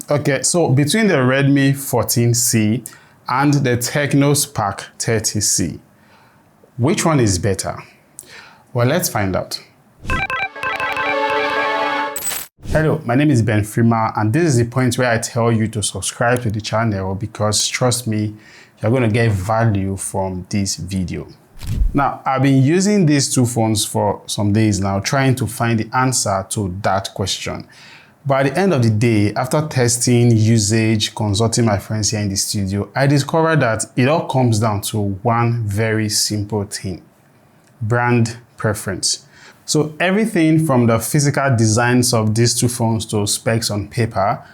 Okay, so between the Redmi 14C and the Tecno Spark 30C, which one is better? Well, let's find out. Hello, my name is Ben Freeman, and this is the point where I tell you to subscribe to the channel because trust me, you're going to get value from this video. Now, I've been using these two phones for some days now, trying to find the answer to that question. But at the end of the day, after testing, usage, consulting my friends here in the studio, I discovered that it all comes down to one very simple thing: brand preference. So everything from the physical designs of these two phones to specs on paper,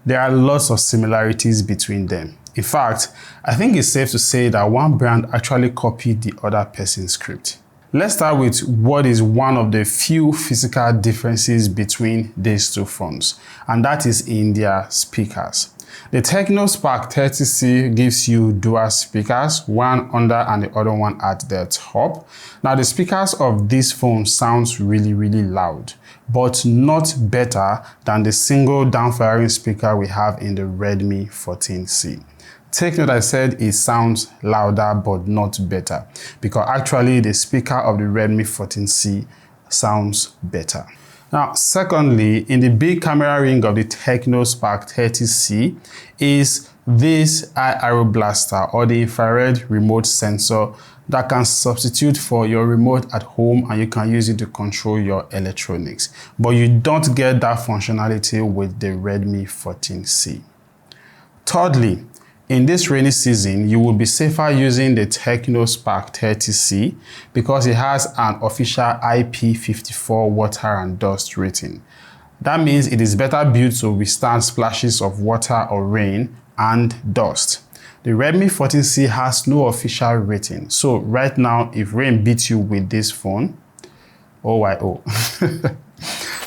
there are lots of similarities between them. In fact, I think it's safe to say that one brand actually copied the other person's script. Let's start with what is one of the few physical differences between these two phones, and that is in their speakers. The Tecno Spark 30C gives you dual speakers, one under and the other one at the top. Now, the speakers of this phone sounds really loud, but not better than the single down-firing speaker we have in the Redmi 14C. Take note, I said it sounds louder but not better, because actually the speaker of the Redmi 14C sounds better. Now, secondly, in the big camera ring of the Tecno Spark 30C is this eye arrow blaster, or the infrared remote sensor that can substitute for your remote at home, and you can use it to control your electronics. But you don't get that functionality with the Redmi 14C. Thirdly, in this rainy season, you will be safer using the Tecno Spark 30C because it has an official IP54 water and dust rating. That means it is better built to withstand splashes of water or rain and dust. The Redmi 14C has no official rating, so right now, if rain beats you with this phone, OYO.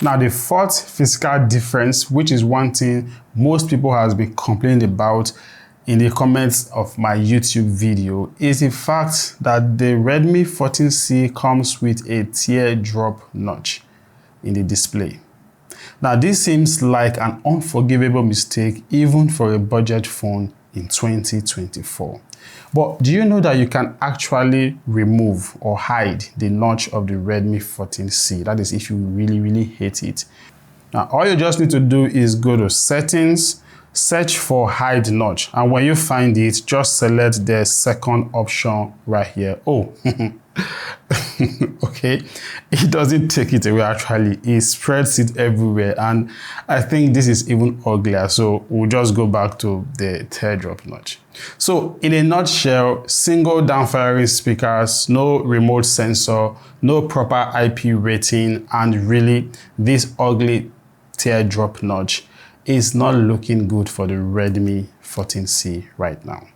Now, the fourth physical difference, which is one thing most people have been complaining about in the comments of my YouTube video, is the fact that the Redmi 14C comes with a teardrop notch in the display. Now, this seems like an unforgivable mistake even for a budget phone in 2024. But do you know that you can actually remove or hide the notch of the Redmi 14C? That is if you really hate it. Now, all you just need to do is go to Settings, search for hide notch, and when you find it, just select the second option right here. Oh, okay, it doesn't take it away, actually it spreads it everywhere, and I think this is even uglier, so we'll just go back to the teardrop notch. So in a nutshell, single down-firing speakers, no remote sensor, no proper IP rating, and really this ugly teardrop notch is not looking good for the Redmi 14C right now.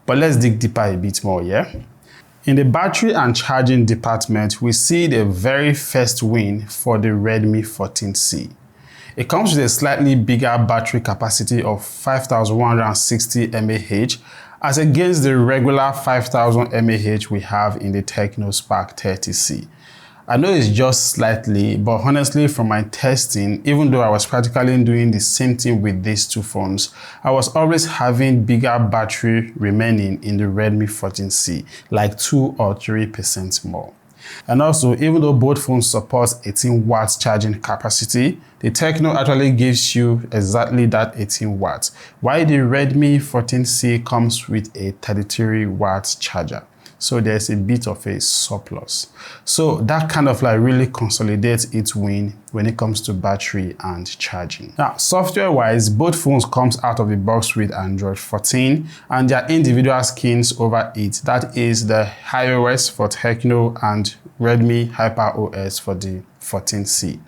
But let's dig deeper a bit more, yeah? In the battery and charging department, we see the very first win for the Redmi 14C. It comes with a slightly bigger battery capacity of 5160 mAh as against the regular 5000 mAh we have in the Tecno Spark 30C. I know it's just slightly, but honestly from my testing, even though I was practically doing the same thing with these two phones, I was always having bigger battery remaining in the Redmi 14C, like 2 or 3% more. And also, even though both phones support 18 watts charging capacity, the Tecno actually gives you exactly that 18 watts, while the Redmi 14C comes with a 33 watts charger. So there's a bit of a surplus. So that kind of like really consolidates its win when it comes to battery and charging. Now, software-wise, both phones comes out of the box with Android 14 and their individual skins over it. That is the iOS for Tecno and Redmi HyperOS for the 14C.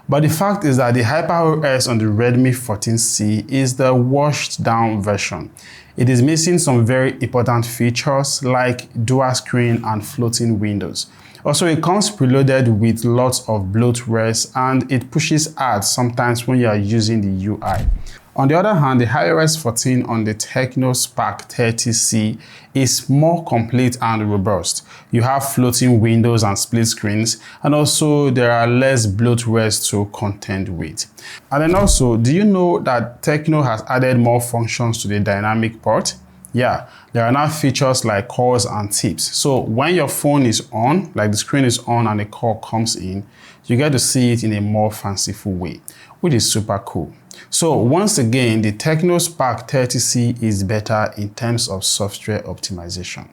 But the fact is that the HyperOS on the Redmi 14C is the washed down version. It is missing some very important features like dual screen and floating windows. Also, it comes preloaded with lots of bloatwares and it pushes ads sometimes when you are using the UI. On the other hand, the iOS 14 on the Tecno Spark 30C is more complete and robust. You have floating windows and split screens, and also there are less bloatwares to contend with. And then also, do you know that Tecno has added more functions to the dynamic port? Yeah, there are now features like calls and tips. So when your phone is on, like the screen is on and a call comes in, you get to see it in a more fanciful way, which is super cool. So once again, the Tecno Spark 30C is better in terms of software optimization.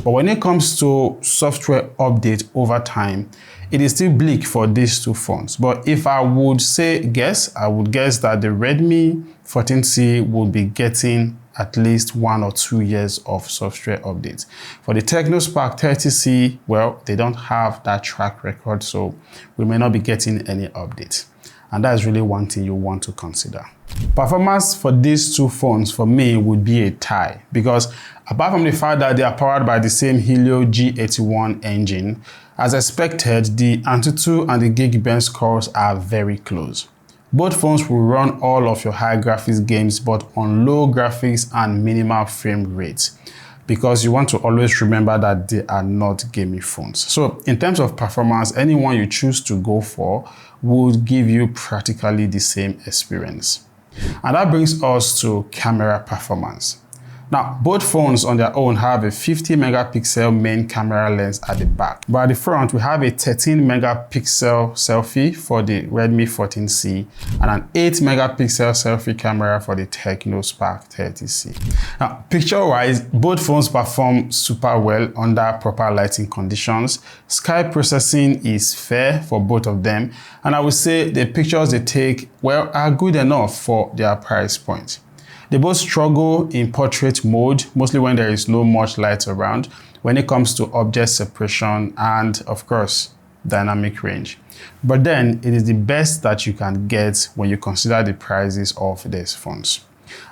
But when it comes to software update over time, it is still bleak for these two phones. But if I would guess, I would guess that the Redmi 14C will be getting at least 1 or 2 years of software updates. For the Tecno Spark 30C, well, they don't have that track record, so we may not be getting any updates. And that is really one thing you want to consider. Performance for these two phones for me would be a tie, because apart from the fact that they are powered by the same Helio G81 engine, as expected, the Antutu and the Geekbench scores are very close. Both phones will run all of your high graphics games, but on low graphics and minimal frame rates, because you want to always remember that they are not gaming phones. So in terms of performance, anyone you choose to go for would give you practically the same experience. And that brings us to camera performance. Now, both phones on their own have a 50 megapixel main camera lens at the back. But at the front, we have a 13 megapixel selfie for the Redmi 14C and an 8 megapixel selfie camera for the Tecno Spark 30C. Now, picture-wise, both phones perform super well under proper lighting conditions. Sky processing is fair for both of them, and I would say the pictures they take, well, are good enough for their price point. They both struggle in portrait mode, mostly when there is no much light around, when it comes to object separation and, of course, dynamic range. But then, it is the best that you can get when you consider the prices of these phones.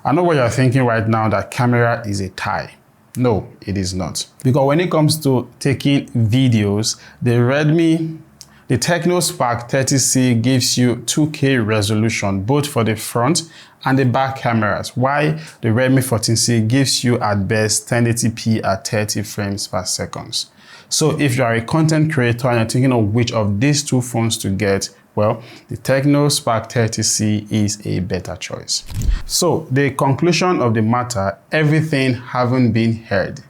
I know what you're thinking right now, that camera is a tie. No, it is not. Because when it comes to taking videos, the Tecno Spark 30C gives you 2K resolution, both for the front and the back cameras, while the Redmi 14C gives you at best 1080p at 30 frames per second. So if you are a content creator and you're thinking of which of these two phones to get, well, the Tecno Spark 30C is a better choice. So the conclusion of the matter, everything having been heard.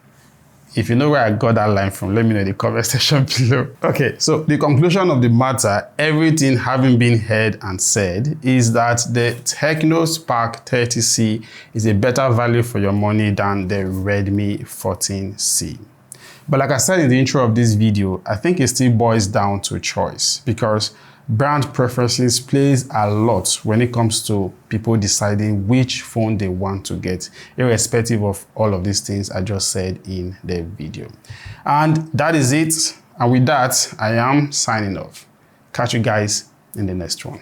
If you know where I got that line from, let me know in the comment section below. Okay, so the conclusion of the matter, everything having been heard and said, is that the Tecno Spark 30C is a better value for your money than the Redmi 14C. But like I said in the intro of this video, I think it still boils down to choice, because brand preferences plays a lot when it comes to people deciding which phone they want to get, irrespective of all of these things I just said in the video. And that is it. And with that, I am signing off. Catch you guys in the next one.